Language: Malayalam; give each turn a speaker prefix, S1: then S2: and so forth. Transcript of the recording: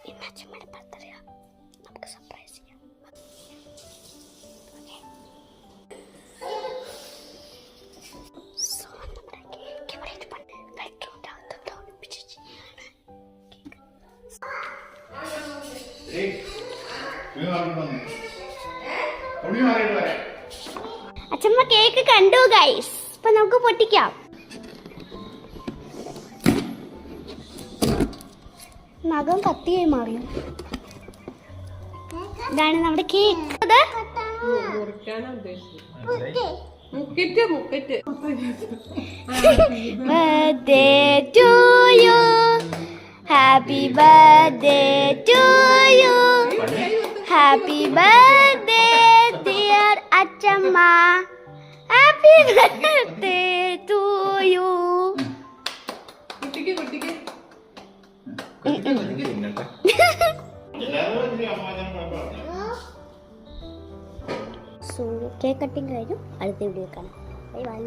S1: ഇന്ന് അച്ഛമ്മയുടെ ബർത്ത്ഡേ നമുക്ക് സർപ്രൈസ് ചെയ്യാം. സോ നമ്മുടെ കേക്ക് ഇവിടെ ഇരിപ്പുണ്ട്. ബെഡ്റൂമിൻ്റെ അകത്തോട്ട് ഒളിപ്പിച്ച് വെച്ചിരിക്കുകയാണ് കേക്ക്. അച്ഛമ്മ കേക്ക് കണ്ടു ഗൈസ്. ഇപ്പൊ നമുക്ക് പൊട്ടിക്കാം. നഖം കത്തിയായി മാറിയോ? ഇതാണ് നമ്മുടെ cake. Birthday to you, happy birthday to you, happy birthday dear Achamma, happy birthday to you. So cake cutting കഴിഞ്ഞു. അടുത്ത വീഡിയോ കാണാം. Bye by.